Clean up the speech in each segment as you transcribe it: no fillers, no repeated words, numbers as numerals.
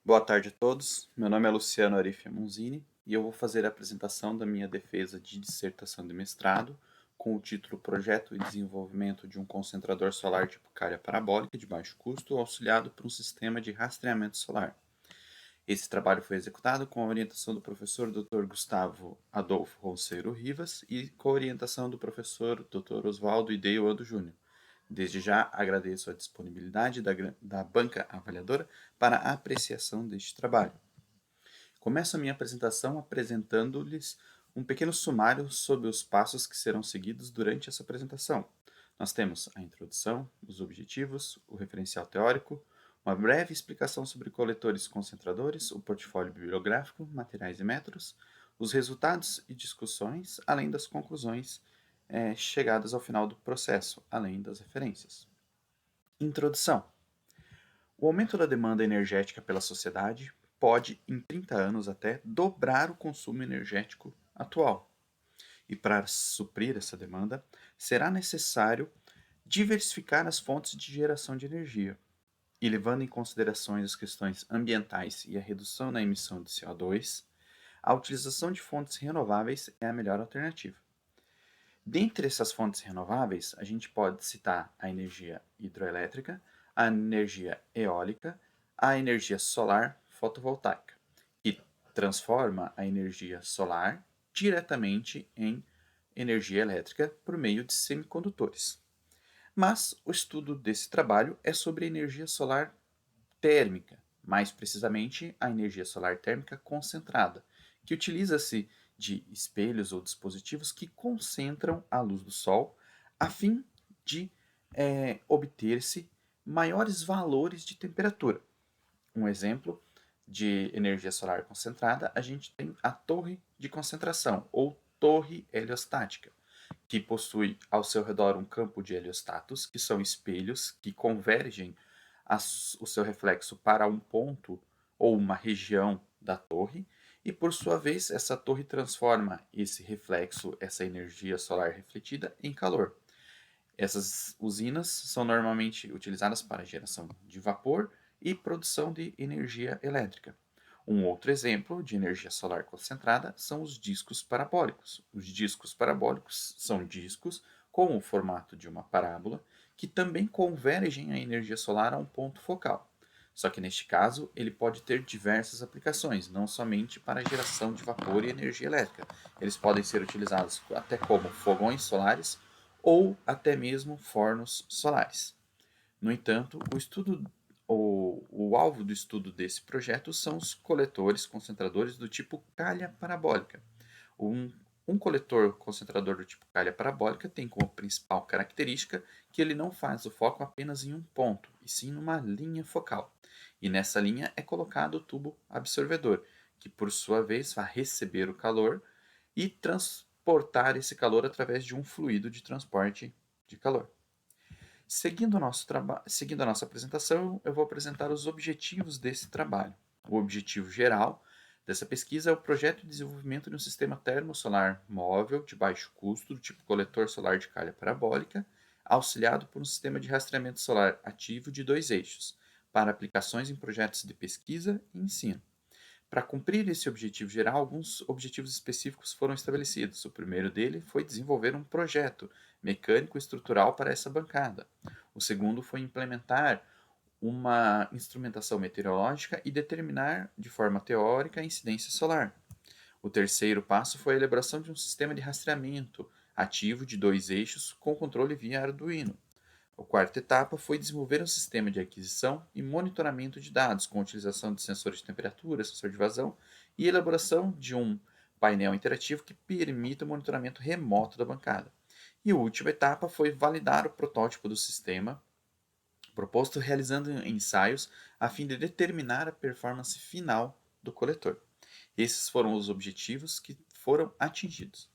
Boa tarde a todos. Meu nome é Luciano Arif Amonzini e eu vou fazer a apresentação da minha defesa de dissertação de mestrado com o título Projeto e Desenvolvimento de um Concentrador Solar tipo calha parabólica de baixo custo auxiliado por um sistema de rastreamento solar. Esse trabalho foi executado com a orientação do professor Dr. Gustavo Adolfo Ronceiro Rivas e com a orientação do professor Dr. Oswaldo Ideu Ando Júnior. Desde já agradeço a disponibilidade da banca avaliadora para a apreciação deste trabalho. Começo a minha apresentação apresentando-lhes um pequeno sumário sobre os passos que serão seguidos durante essa apresentação. Nós temos a introdução, os objetivos, o referencial teórico, uma breve explicação sobre coletores concentradores, o portfólio bibliográfico, materiais e métodos, os resultados e discussões, além das conclusões chegadas ao final do processo, além das referências. Introdução. O aumento da demanda energética pela sociedade pode, em 30 anos até, dobrar o consumo energético atual. E para suprir essa demanda, será necessário diversificar as fontes de geração de energia. E levando em consideração as questões ambientais e a redução na emissão de CO2, a utilização de fontes renováveis é a melhor alternativa. Dentre essas fontes renováveis, a gente pode citar a energia hidroelétrica, a energia eólica, a energia solar fotovoltaica, que transforma a energia solar diretamente em energia elétrica por meio de semicondutores. Mas o estudo desse trabalho é sobre a energia solar térmica, mais precisamente a energia solar térmica concentrada, que utiliza-se de espelhos ou dispositivos que concentram a luz do Sol a fim de obter-se maiores valores de temperatura. Um exemplo de energia solar concentrada, a gente tem a torre de concentração ou torre heliostática, que possui ao seu redor um campo de heliostatos, que são espelhos que convergem o seu reflexo para um ponto ou uma região da torre, e por sua vez, essa torre transforma esse reflexo, essa energia solar refletida, em calor. Essas usinas são normalmente utilizadas para geração de vapor e produção de energia elétrica. Um outro exemplo de energia solar concentrada são os discos parabólicos. Os discos parabólicos são discos com o formato de uma parábola que também convergem a energia solar a um ponto focal. Só que neste caso, ele pode ter diversas aplicações, não somente para a geração de vapor e energia elétrica. Eles podem ser utilizados até como fogões solares ou até mesmo fornos solares. No entanto, o alvo do estudo desse projeto são os coletores concentradores do tipo calha parabólica. Um, um coletor concentrador do tipo calha parabólica tem como principal característica que ele não faz o foco apenas em um ponto, e sim numa linha focal. E nessa linha é colocado o tubo absorvedor, que por sua vez vai receber o calor e transportar esse calor através de um fluido de transporte de calor. Seguindo a nossa apresentação, eu vou apresentar os objetivos desse trabalho. O objetivo geral dessa pesquisa é o projeto de desenvolvimento de um sistema termosolar móvel de baixo custo, do tipo coletor solar de calha parabólica, auxiliado por um sistema de rastreamento solar ativo de 2 eixos, para aplicações em projetos de pesquisa e ensino. Para cumprir esse objetivo geral, alguns objetivos específicos foram estabelecidos. O primeiro dele foi desenvolver um projeto mecânico estrutural para essa bancada. O segundo foi implementar uma instrumentação meteorológica e determinar de forma teórica a incidência solar. O terceiro passo foi a elaboração de um sistema de rastreamento ativo de 2 eixos com controle via Arduino. A quarta etapa foi desenvolver um sistema de aquisição e monitoramento de dados com utilização de sensores de temperatura, sensor de vazão e elaboração de um painel interativo que permita o monitoramento remoto da bancada. E a última etapa foi validar o protótipo do sistema proposto realizando ensaios a fim de determinar a performance final do coletor. Esses foram os objetivos que foram atingidos.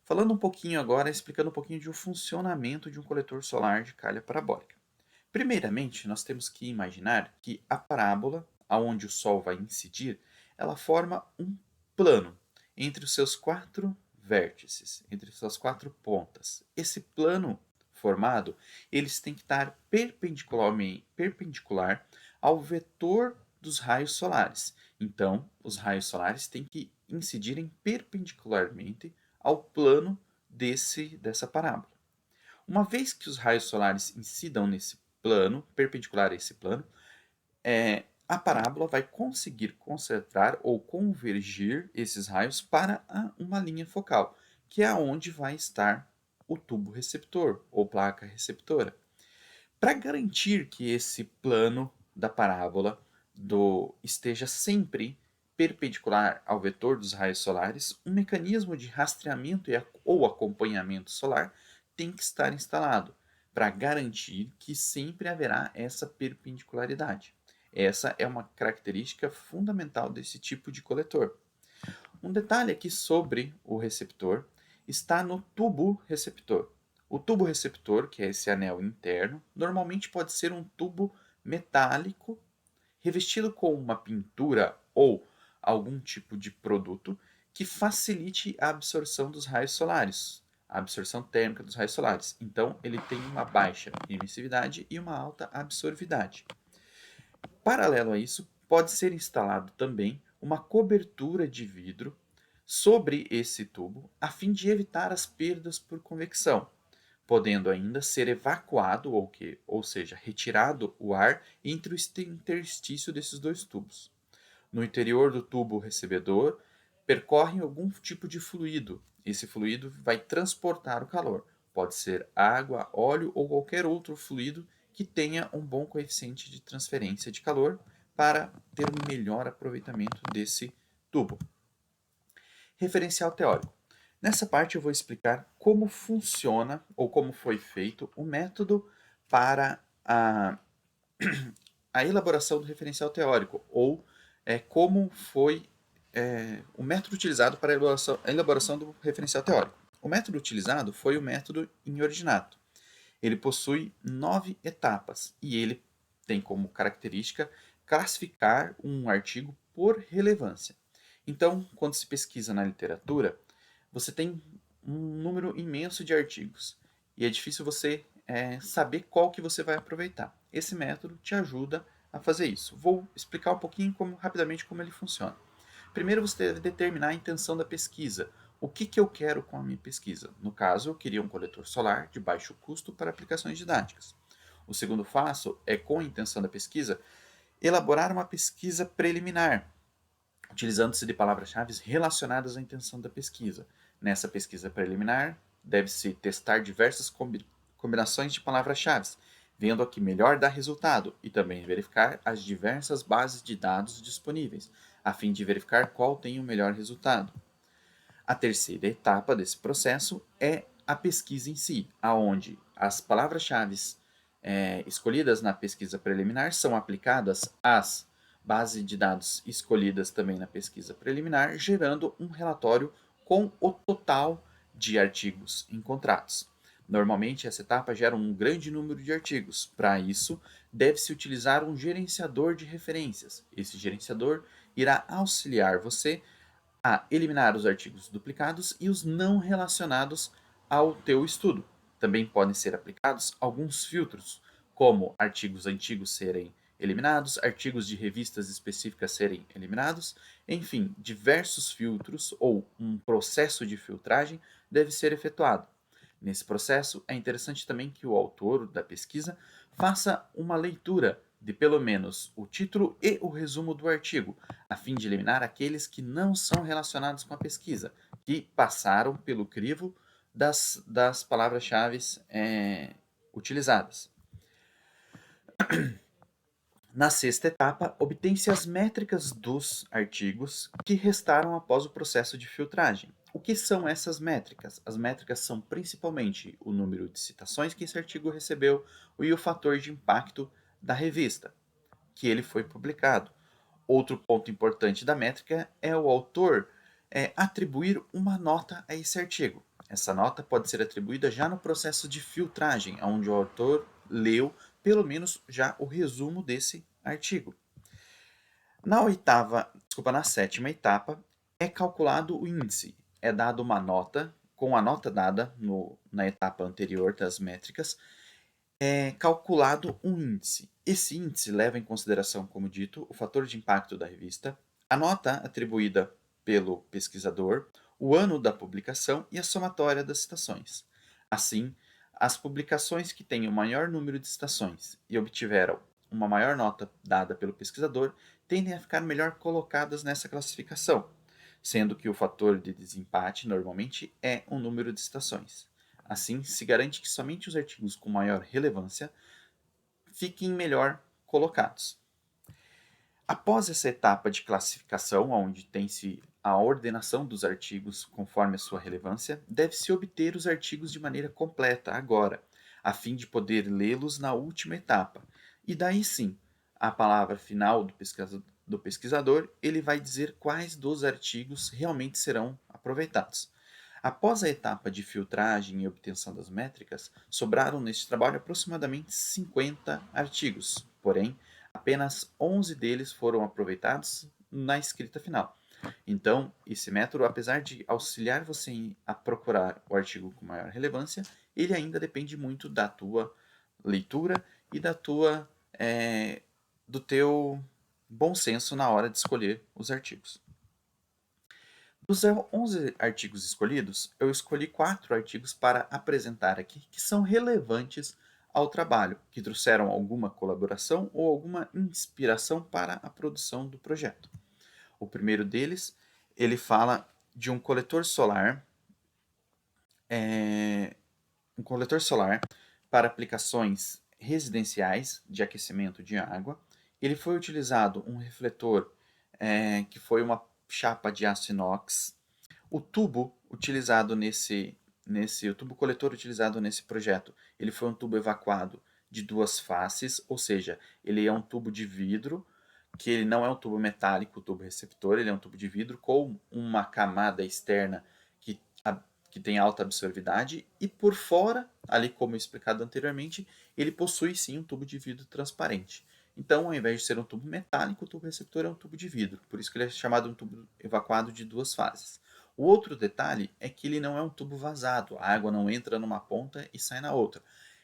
Falando um pouquinho agora, explicando um pouquinho de o funcionamento de um coletor solar de calha parabólica. Primeiramente, nós temos que imaginar que a parábola, aonde o Sol vai incidir, ela forma um plano entre os seus 4 vértices, entre suas 4 pontas. Esse plano formado, eles têm que estar perpendicular ao vetor dos raios solares. Então, os raios solares têm que incidirem perpendicularmente ao plano dessa parábola. Uma vez que os raios solares incidam nesse plano, perpendicular a esse plano, a parábola vai conseguir concentrar ou convergir esses raios para uma linha focal, que é onde vai estar o tubo receptor ou placa receptora. Para garantir que esse plano da parábola esteja sempre perpendicular ao vetor dos raios solares, um mecanismo de rastreamento ou acompanhamento solar tem que estar instalado para garantir que sempre haverá essa perpendicularidade. Essa é uma característica fundamental desse tipo de coletor. Um detalhe aqui sobre o receptor está no tubo receptor. O tubo receptor, que é esse anel interno, normalmente pode ser um tubo metálico revestido com uma pintura ou algum tipo de produto que facilite a absorção dos raios solares, a absorção térmica dos raios solares. Então, ele tem uma baixa emissividade e uma alta absorvidade. Paralelo a isso, pode ser instalado também uma cobertura de vidro sobre esse tubo, a fim de evitar as perdas por convecção, podendo ainda ser evacuado, ou seja, retirado o ar entre o interstício desses dois tubos. No interior do tubo recebedor, percorre algum tipo de fluido. Esse fluido vai transportar o calor. Pode ser água, óleo ou qualquer outro fluido que tenha um bom coeficiente de transferência de calor para ter um melhor aproveitamento desse tubo. Referencial teórico. Nessa parte eu vou explicar como funciona ou como foi feito o método para a elaboração do referencial teórico, ou como foi o método utilizado para a elaboração do referencial teórico. O método utilizado foi o método em ordinato. Ele possui 9 etapas e ele tem como característica classificar um artigo por relevância. Então, quando se pesquisa na literatura, você tem um número imenso de artigos e é difícil você saber qual que você vai aproveitar. Esse método te ajuda a fazer isso. Vou explicar um pouquinho rapidamente como ele funciona. Primeiro você deve determinar a intenção da pesquisa. O que eu quero com a minha pesquisa? No caso, eu queria um coletor solar de baixo custo para aplicações didáticas. O segundo passo é, com a intenção da pesquisa, elaborar uma pesquisa preliminar, utilizando-se de palavras-chave relacionadas à intenção da pesquisa. Nessa pesquisa preliminar, deve-se testar diversas combinações de palavras-chave, vendo a que melhor dá resultado, e também verificar as diversas bases de dados disponíveis, a fim de verificar qual tem o melhor resultado. A terceira etapa desse processo é a pesquisa em si, aonde as palavras-chave escolhidas na pesquisa preliminar são aplicadas às bases de dados escolhidas também na pesquisa preliminar, gerando um relatório com o total de artigos encontrados. Normalmente, essa etapa gera um grande número de artigos. Para isso, deve-se utilizar um gerenciador de referências. Esse gerenciador irá auxiliar você a eliminar os artigos duplicados e os não relacionados ao teu estudo. Também podem ser aplicados alguns filtros, como artigos antigos serem eliminados, artigos de revistas específicas serem eliminados, enfim, diversos filtros ou um processo de filtragem deve ser efetuado. Nesse processo, é interessante também que o autor da pesquisa faça uma leitura de pelo menos o título e o resumo do artigo, a fim de eliminar aqueles que não são relacionados com a pesquisa, que passaram pelo crivo das palavras-chave utilizadas. Na sexta etapa, obtém-se as métricas dos artigos que restaram após o processo de filtragem. O que são essas métricas? As métricas são principalmente o número de citações que esse artigo recebeu e o fator de impacto da revista que ele foi publicado. Outro ponto importante da métrica é o autor atribuir uma nota a esse artigo. Essa nota pode ser atribuída já no processo de filtragem, onde o autor leu pelo menos já o resumo desse artigo. Na sétima etapa, é calculado o índice. É dado uma nota, com a nota dada na etapa anterior das métricas, é calculado um índice. Esse índice leva em consideração, como dito, o fator de impacto da revista, a nota atribuída pelo pesquisador, o ano da publicação e a somatória das citações. Assim, as publicações que têm o maior número de citações e obtiveram uma maior nota dada pelo pesquisador tendem a ficar melhor colocadas nessa classificação, sendo que o fator de desempate normalmente é o número de citações. Assim, se garante que somente os artigos com maior relevância fiquem melhor colocados. Após essa etapa de classificação, onde tem-se a ordenação dos artigos conforme a sua relevância, deve-se obter os artigos de maneira completa agora, a fim de poder lê-los na última etapa. E daí sim, a palavra final do pesquisador, ele vai dizer quais dos artigos realmente serão aproveitados. Após a etapa de filtragem e obtenção das métricas, sobraram neste trabalho aproximadamente 50 artigos, porém, apenas 11 deles foram aproveitados na escrita final. Então, esse método, apesar de auxiliar você a procurar o artigo com maior relevância, ele ainda depende muito da tua leitura e do teu bom senso na hora de escolher os artigos. Dos 11 artigos escolhidos, eu escolhi 4 artigos para apresentar aqui que são relevantes ao trabalho, que trouxeram alguma colaboração ou alguma inspiração para a produção do projeto. O primeiro deles, ele fala de um coletor solar para aplicações residenciais de aquecimento de água. Ele foi utilizado um refletor que foi uma chapa de aço inox. O tubo utilizado o tubo coletor utilizado nesse projeto, ele foi um tubo evacuado de duas faces, ou seja, ele é um tubo de vidro, que ele não é um tubo metálico, o tubo receptor, ele é um tubo de vidro com uma camada externa que, que tem alta absorvidade, e por fora, ali como explicado anteriormente, ele possui sim um tubo de vidro transparente. Então, ao invés de ser um tubo metálico, o tubo receptor é um tubo de vidro, por isso que ele é chamado um tubo evacuado de duas fases. O outro detalhe é que ele não é um tubo vazado, a água não entra numa ponta e sai na outra.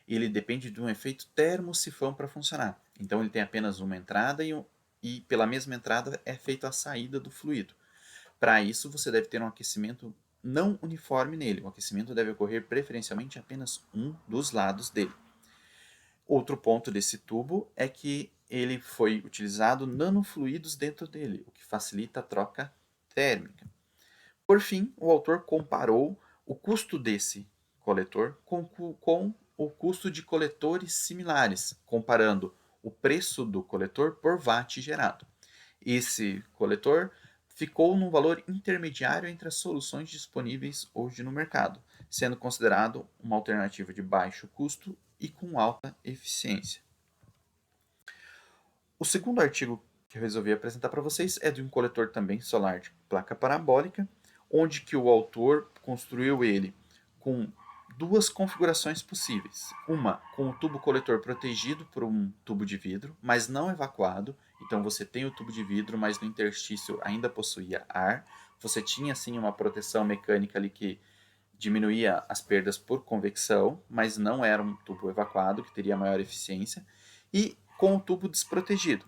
Ele depende de um efeito termosifão para funcionar. Então ele tem apenas uma entrada e pela mesma entrada é feita a saída do fluido. Para isso você deve ter um aquecimento não uniforme nele. O aquecimento deve ocorrer preferencialmente em apenas um dos lados dele. Outro ponto desse tubo é que ele foi utilizado nanofluidos dentro dele, o que facilita a troca térmica. Por fim, o autor comparou o custo desse coletor com o custo de coletores similares, comparando o preço do coletor por watt gerado. Esse coletor ficou num valor intermediário entre as soluções disponíveis hoje no mercado, sendo considerado uma alternativa de baixo custo e com alta eficiência. O segundo artigo que eu resolvi apresentar para vocês é de um coletor também solar de placa parabólica, onde que o autor construiu ele com duas configurações possíveis. Uma com o tubo coletor protegido por um tubo de vidro, mas não evacuado. Então você tem o tubo de vidro, mas no interstício ainda possuía ar. Você tinha sim uma proteção mecânica ali que diminuía as perdas por convecção, mas não era um tubo evacuado, que teria maior eficiência. E com o tubo desprotegido.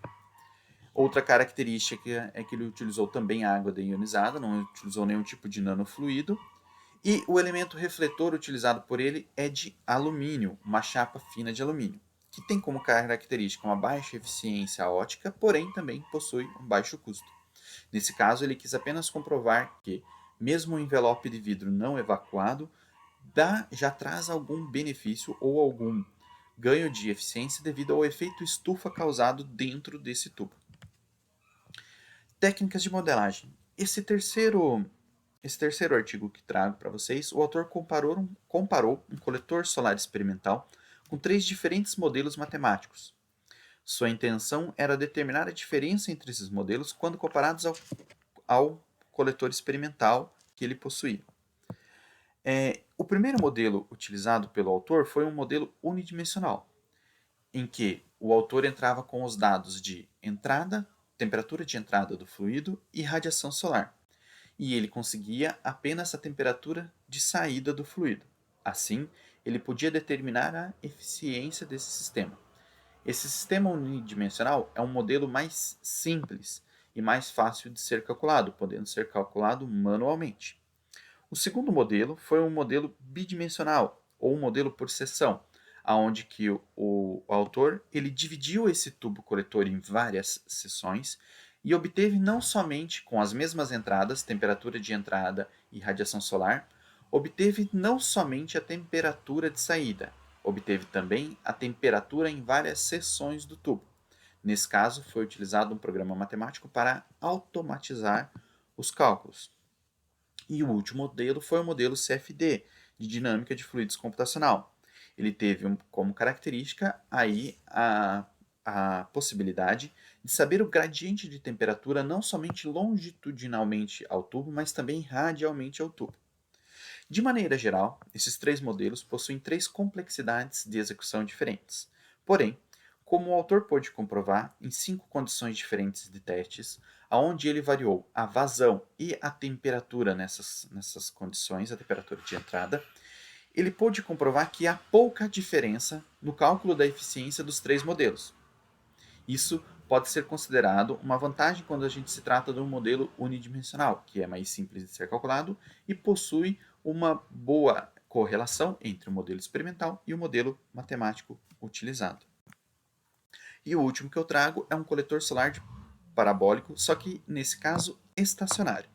Outra característica é que ele utilizou também água deionizada, não utilizou nenhum tipo de nanofluido. E o elemento refletor utilizado por ele é de alumínio, uma chapa fina de alumínio, que tem como característica uma baixa eficiência óptica, porém também possui um baixo custo. Nesse caso, ele quis apenas comprovar que, mesmo o envelope de vidro não evacuado, já traz algum benefício ou algum ganho de eficiência devido ao efeito estufa causado dentro desse tubo. Técnicas de modelagem. Esse terceiro artigo que trago para vocês, o autor comparou um coletor solar experimental com 3 diferentes modelos matemáticos. Sua intenção era determinar a diferença entre esses modelos quando comparados ao coletor experimental que ele possuía. O primeiro modelo utilizado pelo autor foi um modelo unidimensional, em que o autor entrava com os dados de entrada, temperatura de entrada do fluido e radiação solar, e ele conseguia apenas a temperatura de saída do fluido. Assim, ele podia determinar a eficiência desse sistema. Esse sistema unidimensional é um modelo mais simples e mais fácil de ser calculado, podendo ser calculado manualmente. O segundo modelo foi um modelo bidimensional, ou um modelo por seção, aonde que o autor ele dividiu esse tubo coletor em várias seções e obteve não somente com as mesmas entradas, temperatura de entrada e radiação solar, obteve não somente a temperatura de saída, obteve também a temperatura em várias seções do tubo. Nesse caso, foi utilizado um programa matemático para automatizar os cálculos. E o último modelo foi o modelo CFD, de dinâmica de fluidos computacional. Ele teve como característica aí a possibilidade de saber o gradiente de temperatura não somente longitudinalmente ao tubo, mas também radialmente ao tubo. De maneira geral, esses três modelos possuem três complexidades de execução diferentes. Porém, como o autor pôde comprovar em 5 condições diferentes de testes, aonde ele variou a vazão e a temperatura nessas condições, a temperatura de entrada, ele pôde comprovar que há pouca diferença no cálculo da eficiência dos três modelos. Isso pode ser considerado uma vantagem quando a gente se trata de um modelo unidimensional, que é mais simples de ser calculado e possui uma boa correlação entre o modelo experimental e o modelo matemático utilizado. E o último que eu trago é um coletor solar parabólico, só que nesse caso estacionário.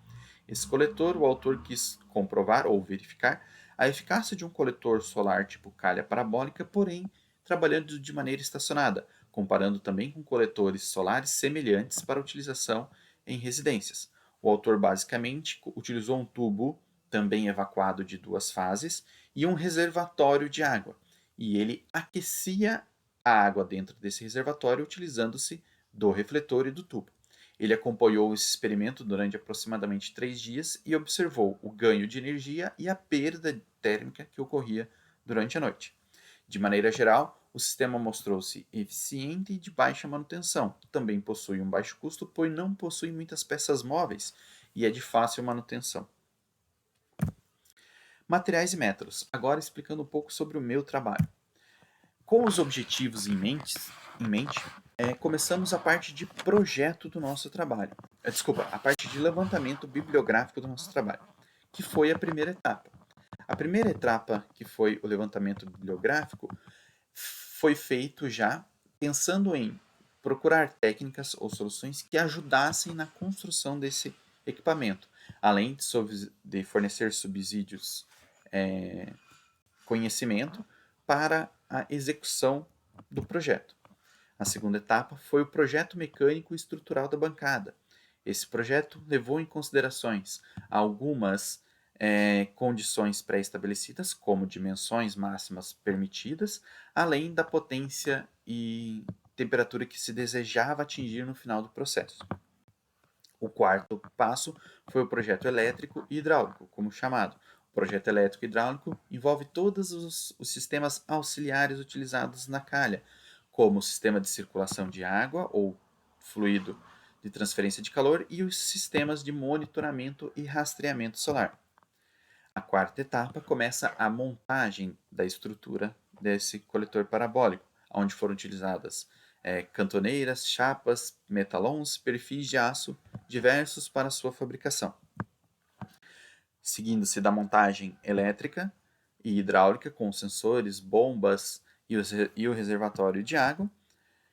Esse coletor, o autor quis comprovar ou verificar a eficácia de um coletor solar tipo calha parabólica, porém trabalhando de maneira estacionada, comparando também com coletores solares semelhantes para utilização em residências. O autor basicamente utilizou um tubo também evacuado de 2 fases e um reservatório de água, e ele aquecia a água dentro desse reservatório utilizando-se do refletor e do tubo. Ele acompanhou esse experimento durante aproximadamente 3 dias e observou o ganho de energia e a perda térmica que ocorria durante a noite. De maneira geral, o sistema mostrou-se eficiente e de baixa manutenção. Também possui um baixo custo, pois não possui muitas peças móveis e é de fácil manutenção. Materiais e métodos. Agora explicando um pouco sobre o meu trabalho. Com os objetivos em mente, começamos a parte de projeto do nosso trabalho. Desculpa, a parte de levantamento bibliográfico do nosso trabalho, que foi a primeira etapa. A primeira etapa, que foi o levantamento bibliográfico, foi feito já pensando em procurar técnicas ou soluções que ajudassem na construção desse equipamento, além de fornecer subsídios, conhecimento para a execução do projeto. A segunda etapa foi o projeto mecânico e estrutural da bancada. Esse projeto levou em considerações algumas condições pré-estabelecidas, como dimensões máximas permitidas, além da potência e temperatura que se desejava atingir no final do processo. O quarto passo foi o projeto elétrico e hidráulico, como chamado. O projeto elétrico e hidráulico envolve todos os sistemas auxiliares utilizados na calha, como o sistema de circulação de água ou fluido de transferência de calor e os sistemas de monitoramento e rastreamento solar. A quarta etapa começa a montagem da estrutura desse coletor parabólico, onde foram utilizadas cantoneiras, chapas, metalons, perfis de aço diversos para sua fabricação. Seguindo-se da montagem elétrica e hidráulica com sensores, bombas e o reservatório de água,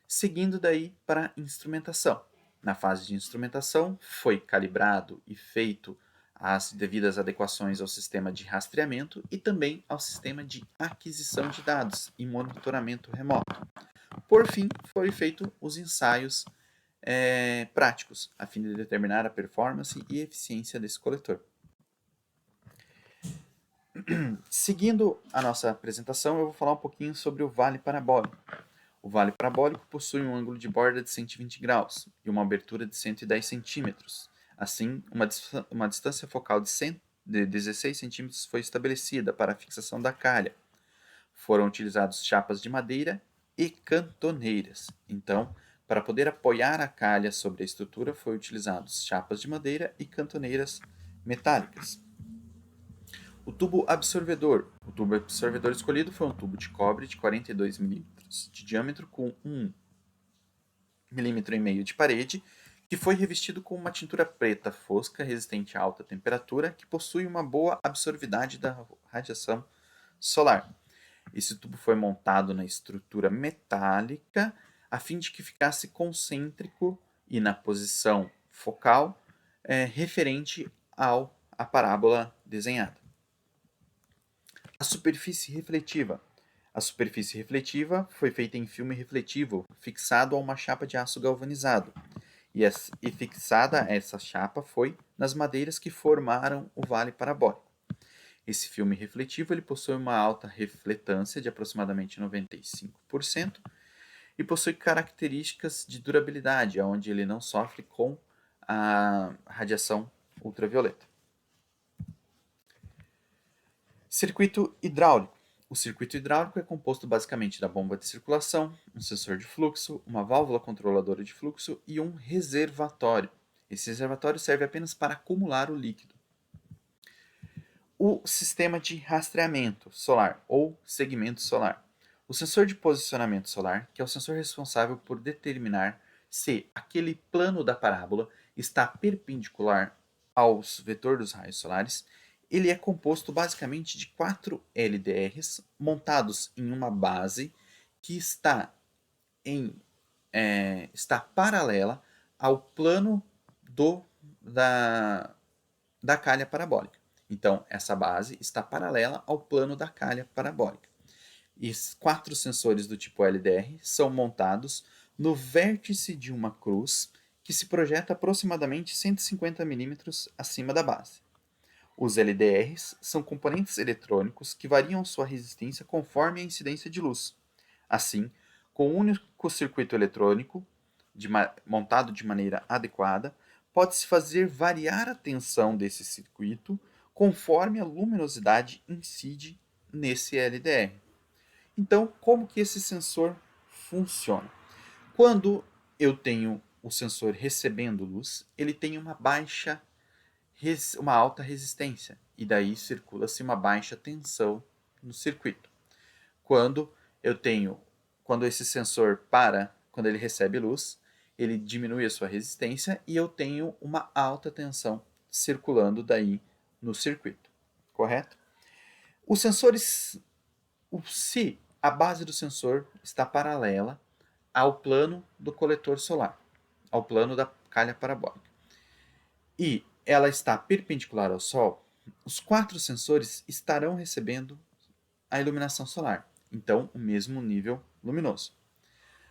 seguindo daí para a instrumentação. Na fase de instrumentação, foi calibrado e feito as devidas adequações ao sistema de rastreamento e também ao sistema de aquisição de dados e monitoramento remoto. Por fim, foram feitos os ensaios práticos, a fim de determinar a performance e eficiência desse coletor. Seguindo a nossa apresentação, eu vou falar um pouquinho sobre o vale parabólico. O vale parabólico possui um ângulo de borda de 120 graus e uma abertura de 110 centímetros. Assim, uma distância focal de 16 centímetros foi estabelecida para a fixação da calha. Foram utilizados chapas de madeira e cantoneiras. Então, para poder apoiar a calha sobre a estrutura, foram utilizados chapas de madeira e cantoneiras metálicas. O tubo absorvedor. O tubo absorvedor escolhido foi um tubo de cobre de 42 mm de diâmetro com 1,5 mm de parede, que foi revestido com uma tintura preta fosca resistente a alta temperatura, que possui uma boa absorvidade da radiação solar. Esse tubo foi montado na estrutura metálica a fim de que ficasse concêntrico e na posição focal referente à parábola desenhada. A superfície refletiva. A superfície refletiva foi feita em filme refletivo, fixado a uma chapa de aço galvanizado. E fixada essa chapa foi nas madeiras que formaram o vale parabólico. Esse filme refletivo ele possui uma alta refletância de aproximadamente 95% e possui características de durabilidade, onde ele não sofre com a radiação ultravioleta. Circuito hidráulico. O circuito hidráulico é composto basicamente da bomba de circulação, um sensor de fluxo, uma válvula controladora de fluxo e um reservatório. Esse reservatório serve apenas para acumular o líquido. O sistema de rastreamento solar ou segmento solar. O sensor de posicionamento solar, que é o sensor responsável por determinar se aquele plano da parábola está perpendicular ao vetor dos raios solares, ele é composto basicamente de 4 LDRs montados em uma base que está paralela ao plano da calha parabólica. Então, essa base está paralela ao plano da calha parabólica. E 4 sensores do tipo LDR são montados no vértice de uma cruz que se projeta aproximadamente 150 mm acima da base. Os LDRs são componentes eletrônicos que variam sua resistência conforme a incidência de luz. Assim, com um único circuito eletrônico montado de maneira adequada, pode-se fazer variar a tensão desse circuito conforme a luminosidade incide nesse LDR. Então, como que esse sensor funciona? Quando eu tenho o sensor recebendo luz, ele tem uma alta resistência, e daí circula-se uma baixa tensão no circuito. Quando esse sensor quando ele recebe luz, ele diminui a sua resistência e eu tenho uma alta tensão circulando daí no circuito, correto? Os sensores, se a base do sensor está paralela ao plano do coletor solar, ao plano da calha parabólica, e ela está perpendicular ao Sol, os 4 sensores estarão recebendo a iluminação solar, então o mesmo nível luminoso.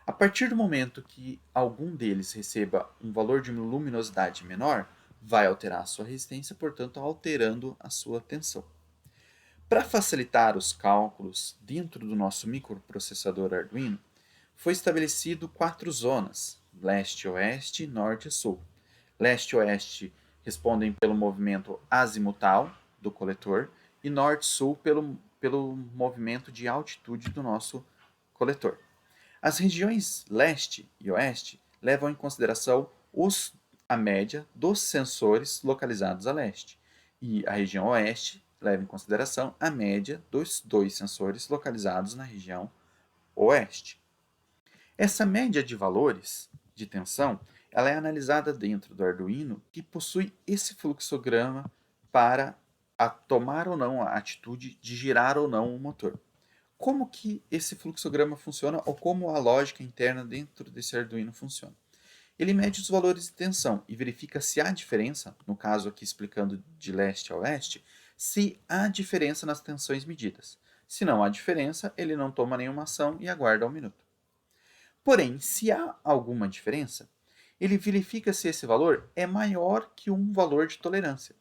A partir do momento que algum deles receba um valor de luminosidade menor, vai alterar a sua resistência, portanto alterando a sua tensão. Para facilitar os cálculos dentro do nosso microprocessador Arduino, foi estabelecido 4 zonas: leste, oeste, norte e sul. Leste e oeste respondem pelo movimento azimutal do coletor e norte e sul pelo movimento de altitude do nosso coletor. As regiões leste e oeste levam em consideração a média dos sensores localizados a leste, e a região oeste leva em consideração a média dos 2 sensores localizados na região oeste. Essa média de valores de tensão ela é analisada dentro do Arduino, que possui esse fluxograma para tomar ou não a atitude de girar ou não o motor. Como que esse fluxograma funciona ou como a lógica interna dentro desse Arduino funciona? Ele mede os valores de tensão e verifica se há diferença, no caso aqui explicando de leste a oeste, se há diferença nas tensões medidas. Se não há diferença, ele não toma nenhuma ação e aguarda 1 minuto. Porém, se há alguma diferença, ele verifica se esse valor é maior que um valor de tolerância.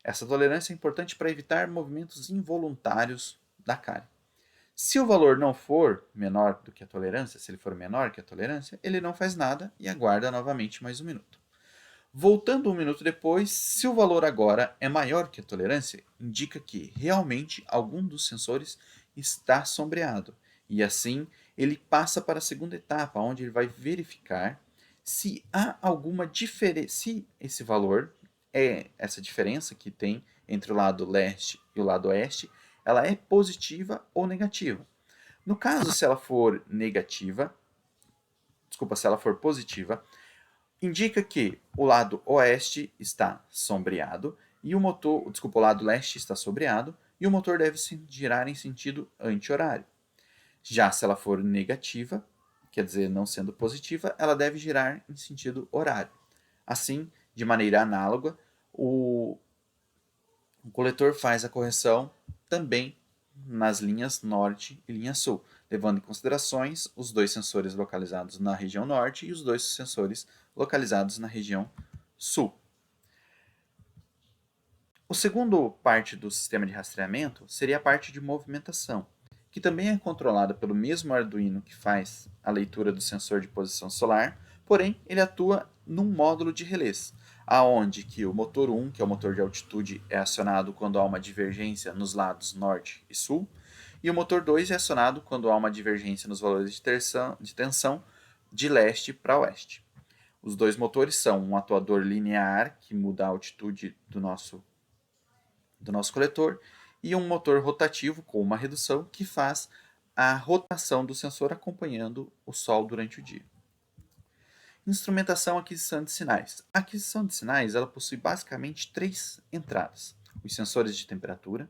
Essa tolerância é importante para evitar movimentos involuntários da calha. Se o valor não for menor do que a tolerância, se ele for menor que a tolerância, ele não faz nada e aguarda novamente mais 1 minuto. Voltando 1 minuto depois, se o valor agora é maior que a tolerância, indica que realmente algum dos sensores está sombreado. E assim, ele passa para a segunda etapa, onde ele vai verificar se há alguma diferença, se esse valor, essa diferença que tem entre o lado leste e o lado oeste, ela é positiva ou negativa. No caso, se ela for negativa, se ela for positiva, indica que o lado oeste está sombreado e o lado leste está sombreado e o motor deve se girar em sentido anti-horário. Já se ela for negativa, quer dizer, não sendo positiva, ela deve girar em sentido horário. Assim, de maneira análoga, o coletor faz a correção também nas linhas norte e linha sul, levando em considerações os dois sensores localizados na região norte e os dois sensores localizados na região sul. O segundo parte do sistema de rastreamento seria a parte de movimentação, que também é controlada pelo mesmo Arduino que faz a leitura do sensor de posição solar, porém ele atua num módulo de relés, aonde que o motor 1, que é o motor de altitude, é acionado quando há uma divergência nos lados norte e sul, e o motor 2 é acionado quando há uma divergência nos valores de tensão de leste para oeste. Os dois motores são um atuador linear, que muda a altitude do nosso coletor, e um motor rotativo com uma redução que faz a rotação do sensor acompanhando o Sol durante o dia. Instrumentação e aquisição de sinais. A aquisição de sinais ela possui basicamente três entradas: os sensores de temperatura,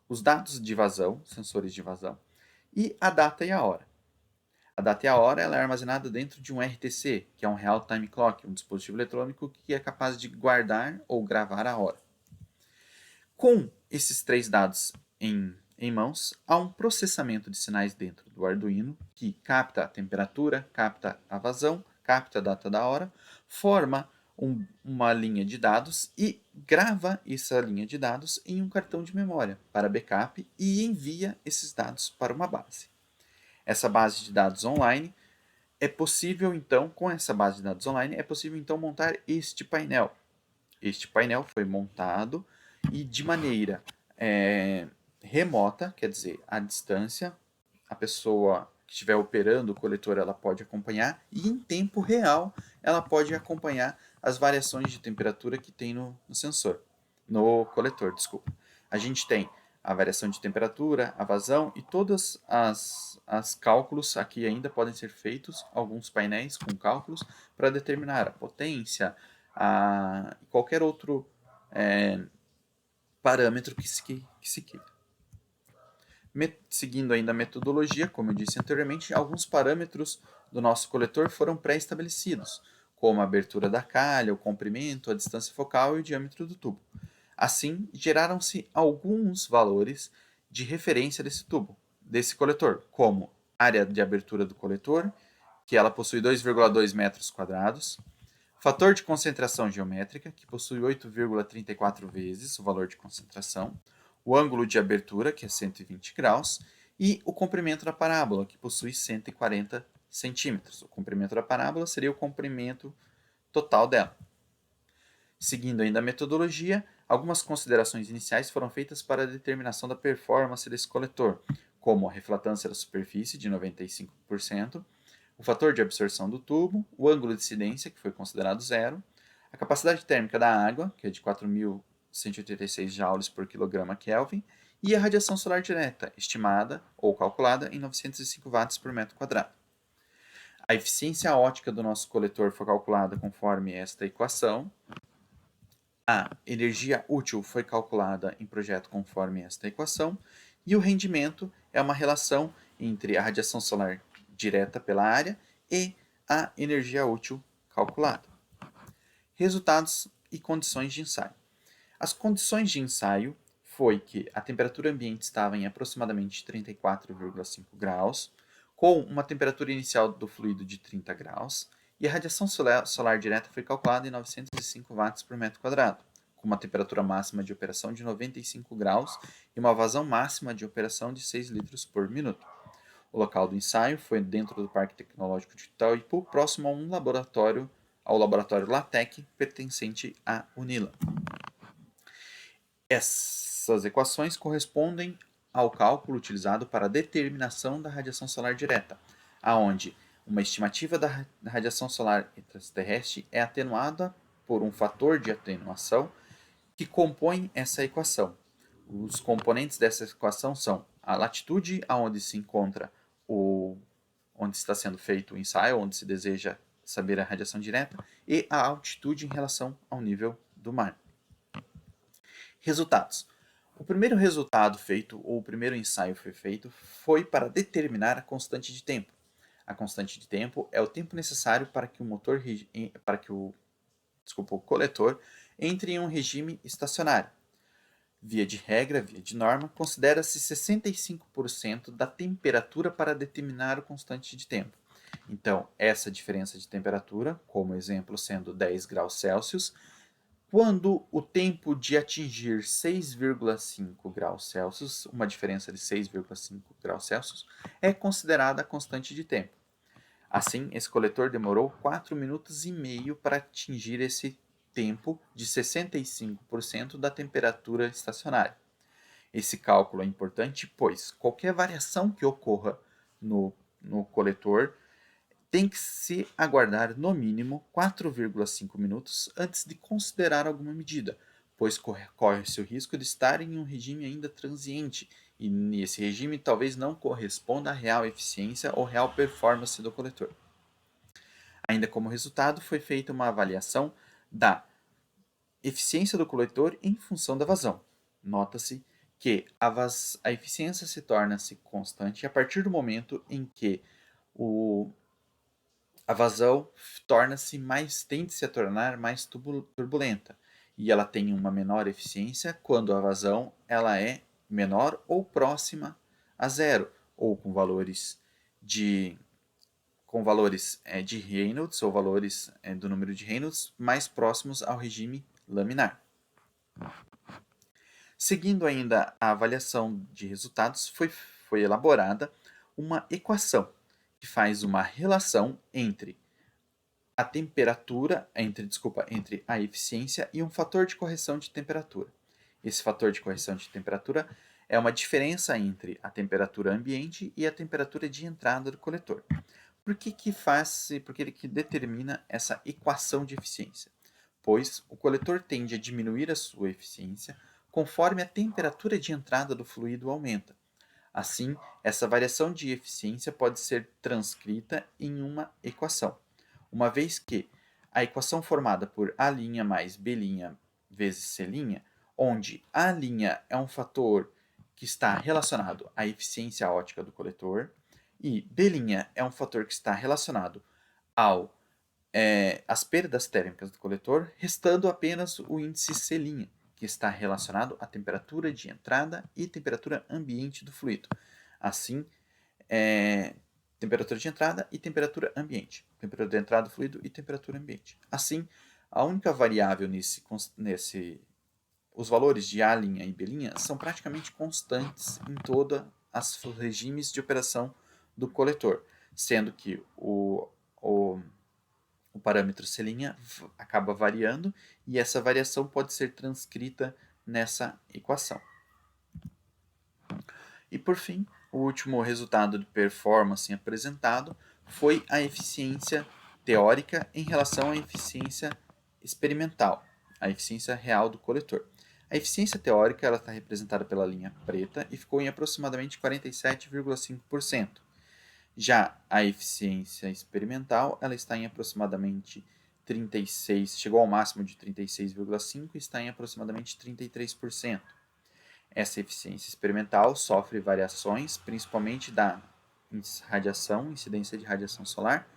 os dados de vazão, sensores de vazão, e a data e a hora. A data e a hora ela é armazenada dentro de um RTC, que é um Real Time Clock, um dispositivo eletrônico que é capaz de guardar ou gravar a hora. Com esses três dados em mãos, há um processamento de sinais dentro do Arduino que capta a temperatura, capta a vazão, capta a data da hora, forma uma linha de dados e grava essa linha de dados em um cartão de memória para backup e envia esses dados para uma base. Essa base de dados online é possível então, com essa base de dados online, é possível então montar este painel. Este painel foi montado e de maneira remota, quer dizer, à distância, a pessoa que estiver operando o coletor ela pode acompanhar e em tempo real ela pode acompanhar as variações de temperatura que tem no sensor, no coletor, desculpa. A gente tem a variação de temperatura, a vazão e todas as cálculos aqui ainda podem ser feitos, alguns painéis com cálculos para determinar a potência, qualquer outro parâmetro que se queira. Seguindo ainda a metodologia, como eu disse anteriormente, alguns parâmetros do nosso coletor foram pré-estabelecidos, como a abertura da calha, o comprimento, a distância focal e o diâmetro do tubo. Assim, geraram-se alguns valores de referência desse coletor, como área de abertura do coletor, que ela possui 2,2 metros quadrados, fator de concentração geométrica, que possui 8,34 vezes o valor de concentração, o ângulo de abertura, que é 120 graus, e o comprimento da parábola, que possui 140 centímetros. O comprimento da parábola seria o comprimento total dela. Seguindo ainda a metodologia, algumas considerações iniciais foram feitas para a determinação da performance desse coletor, como a reflatância da superfície de 95%, o fator de absorção do tubo, o ângulo de incidência, que foi considerado zero, a capacidade térmica da água, que é de 4.186 joules por quilograma Kelvin, e a radiação solar direta, estimada ou calculada em 905 watts por metro quadrado. A eficiência ótica do nosso coletor foi calculada conforme esta equação. A energia útil foi calculada em projeto conforme esta equação. E o rendimento é uma relação entre a radiação solar direta pela área e a energia útil calculada. Resultados e condições de ensaio. As condições de ensaio foi que a temperatura ambiente estava em aproximadamente 34,5 graus, com uma temperatura inicial do fluido de 30 graus, e a radiação solar direta foi calculada em 905 watts por metro quadrado, com uma temperatura máxima de operação de 95 graus e uma vazão máxima de operação de 6 litros por minuto. O local do ensaio foi dentro do Parque Tecnológico de Itaipu, próximo ao laboratório LaTeX, pertencente à Unila. Essas equações correspondem ao cálculo utilizado para a determinação da radiação solar direta, aonde uma estimativa da radiação solar extraterrestre é atenuada por um fator de atenuação que compõe essa equação. Os componentes dessa equação são a latitude aonde se encontra o, onde está sendo feito o ensaio, onde se deseja saber a radiação direta, e a altitude em relação ao nível do mar. Resultados. O primeiro resultado feito, ou o primeiro ensaio foi feito, foi para determinar a constante de tempo. A constante de tempo é o tempo necessário para que o coletor entre em um regime estacionário. Via de regra, via de norma, considera-se 65% da temperatura para determinar o constante de tempo. Então, essa diferença de temperatura, como exemplo sendo 10 graus Celsius, quando o tempo de atingir 6,5 graus Celsius, uma diferença de 6,5 graus Celsius, é considerada a constante de tempo. Assim, esse coletor demorou 4 minutos e meio para atingir esse tempo de 65% da temperatura estacionária. Esse cálculo é importante, pois qualquer variação que ocorra no coletor tem que se aguardar no mínimo 4,5 minutos antes de considerar alguma medida, pois corre-se o risco de estar em um regime ainda transiente, e nesse regime talvez não corresponda à real eficiência ou real performance do coletor. Ainda como resultado, foi feita uma avaliação da eficiência do coletor em função da vazão. Nota-se que a eficiência se torna-se constante a partir do momento em que a vazão tende-se a tornar mais turbulenta, e ela tem uma menor eficiência quando a vazão ela é menor ou próxima a zero, ou com valores de Reynolds, ou valores do número de Reynolds mais próximos ao regime laminar. Seguindo ainda a avaliação de resultados, foi elaborada uma equação que faz uma relação entre a temperatura, entre a eficiência e um fator de correção de temperatura. Esse fator de correção de temperatura é uma diferença entre a temperatura ambiente e a temperatura de entrada do coletor. Por que ele que determina essa equação de eficiência? Pois o coletor tende a diminuir a sua eficiência conforme a temperatura de entrada do fluido aumenta. Assim, essa variação de eficiência pode ser transcrita em uma equação, uma vez que a equação formada por A' mais B' vezes C', onde A' é um fator que está relacionado à eficiência ótica do coletor, e B' é um fator que está relacionado às perdas térmicas do coletor, restando apenas o índice C', que está relacionado à temperatura de entrada e temperatura ambiente do fluido. Assim, temperatura de entrada e temperatura ambiente. Temperatura de entrada do fluido e temperatura ambiente. Assim, a única variável os valores de A' e B' são praticamente constantes em todos os regimes de operação do coletor, sendo que o parâmetro C' acaba variando e essa variação pode ser transcrita nessa equação. E por fim, o último resultado de performance apresentado foi a eficiência teórica em relação à eficiência experimental, a eficiência real do coletor. A eficiência teórica ela está representada pela linha preta e ficou em aproximadamente 47,5%. Já a eficiência experimental ela está em aproximadamente 36%, chegou ao máximo de 36,5% e está em aproximadamente 33%. Essa eficiência experimental sofre variações, principalmente da incidência de radiação solar,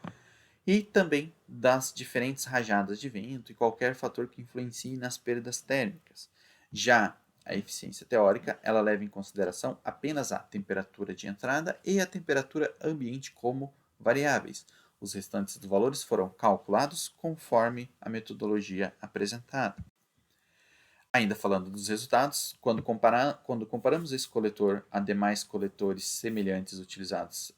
e também das diferentes rajadas de vento e qualquer fator que influencie nas perdas térmicas. Já a eficiência teórica, ela leva em consideração apenas a temperatura de entrada e a temperatura ambiente como variáveis. Os restantes dos valores foram calculados conforme a metodologia apresentada. Ainda falando dos resultados, quando comparamos esse coletor a demais coletores semelhantes utilizados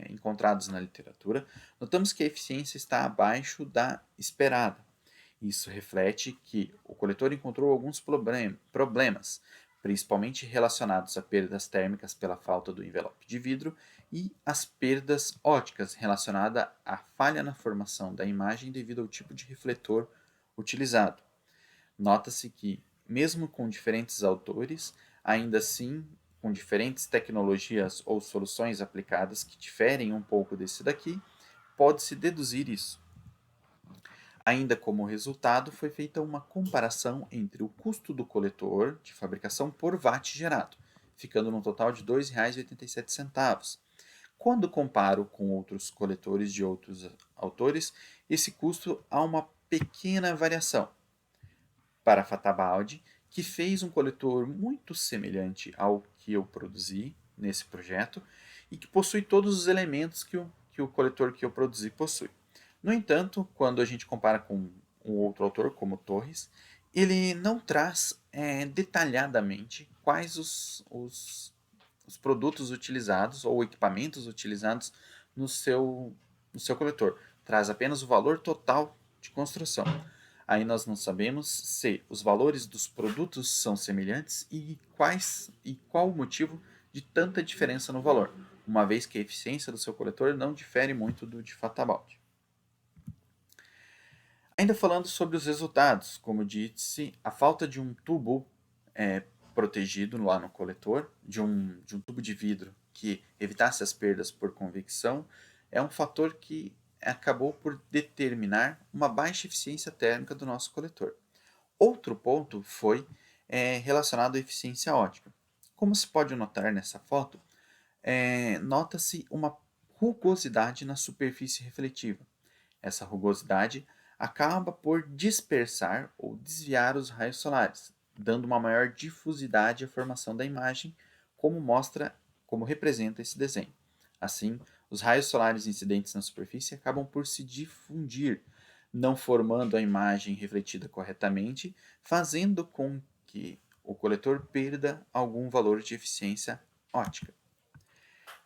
encontrados na literatura, notamos que a eficiência está abaixo da esperada. Isso reflete que o coletor encontrou alguns problemas, principalmente relacionados a perdas térmicas pela falta do envelope de vidro e as perdas ópticas relacionadas à falha na formação da imagem devido ao tipo de refletor utilizado. Nota-se que, mesmo com diferentes autores, ainda assim, com diferentes tecnologias ou soluções aplicadas que diferem um pouco desse daqui, pode-se deduzir isso. Ainda como resultado, foi feita uma comparação entre o custo do coletor de fabricação por watt gerado, ficando no total de R$ 2,87. Quando comparo com outros coletores de outros autores, esse custo há uma pequena variação. Para Fatabaldi, que fez um coletor muito semelhante ao que eu produzi nesse projeto e que possui todos os elementos que o coletor que eu produzi possui. No entanto, quando a gente compara com um outro autor, como Torres, ele não traz detalhadamente quais os produtos utilizados ou equipamentos utilizados no seu coletor. Traz apenas o valor total de construção. Aí nós não sabemos se os valores dos produtos são semelhantes e qual o motivo de tanta diferença no valor, uma vez que a eficiência do seu coletor não difere muito do de Fatabaldi. Ainda falando sobre os resultados, como disse, a falta de um tubo protegido lá no coletor, de um tubo de vidro que evitasse as perdas por convecção, é um fator que acabou por determinar uma baixa eficiência térmica do nosso coletor. Outro ponto foi relacionado à eficiência ótica. Como se pode notar nessa foto, nota-se uma rugosidade na superfície refletiva. Essa rugosidade acaba por dispersar ou desviar os raios solares, dando uma maior difusidade à formação da imagem, como representa esse desenho. Assim, os raios solares incidentes na superfície acabam por se difundir, não formando a imagem refletida corretamente, fazendo com que o coletor perda algum valor de eficiência óptica.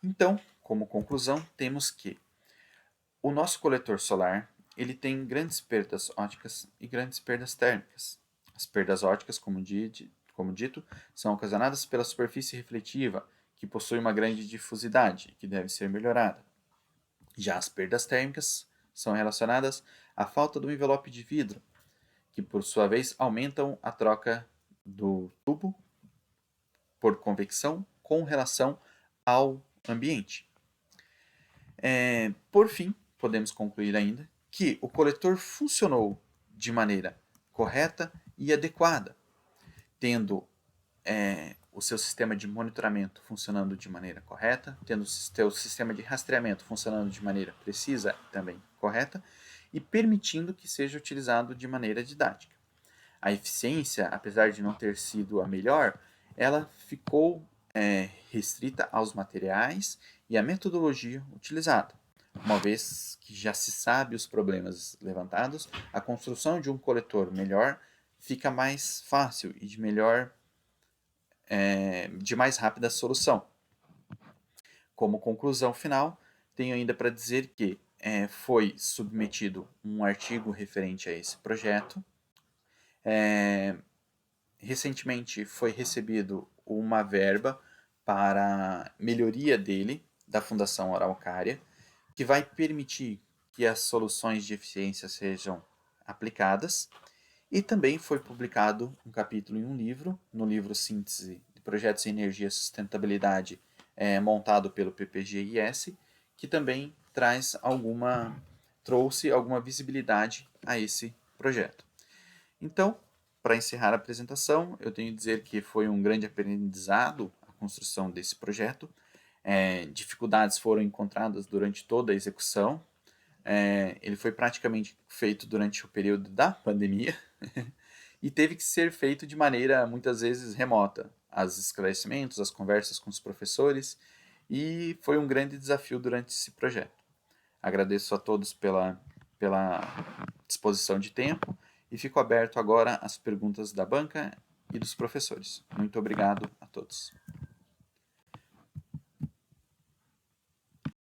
Então, como conclusão, temos que o nosso coletor solar ele tem grandes perdas ópticas e grandes perdas térmicas. As perdas ópticas, como dito, são ocasionadas pela superfície refletiva, que possui uma grande difusidade, que deve ser melhorada. Já as perdas térmicas são relacionadas à falta do envelope de vidro, que por sua vez aumentam a troca do tubo por convecção com relação ao ambiente. Por fim, podemos concluir ainda que o coletor funcionou de maneira correta e adequada, tendo o seu sistema de monitoramento funcionando de maneira correta, tendo o seu sistema de rastreamento funcionando de maneira precisa e também correta, e permitindo que seja utilizado de maneira didática. A eficiência, apesar de não ter sido a melhor, ela ficou restrita aos materiais e à metodologia utilizada. Uma vez que já se sabe os problemas levantados, a construção de um coletor melhor fica mais fácil e de mais rápida solução. Como conclusão final, tenho ainda para dizer que foi submetido um artigo referente a esse projeto. Recentemente foi recebido uma verba para melhoria dele, da Fundação Araucária, que vai permitir que as soluções de eficiência sejam aplicadas. E também foi publicado um capítulo em um livro, no livro Síntese de Projetos em Energia e Sustentabilidade, montado pelo PPGIS, que também trouxe alguma visibilidade a esse projeto. Então, para encerrar a apresentação, eu tenho que dizer que foi um grande aprendizado a construção desse projeto. Dificuldades foram encontradas durante toda a execução. Ele foi praticamente feito durante o período da pandemia e teve que ser feito de maneira muitas vezes remota. Os esclarecimentos, as conversas com os professores, e foi um grande desafio durante esse projeto. Agradeço a todos pela disposição de tempo e fico aberto agora às perguntas da banca e dos professores. Muito obrigado a todos.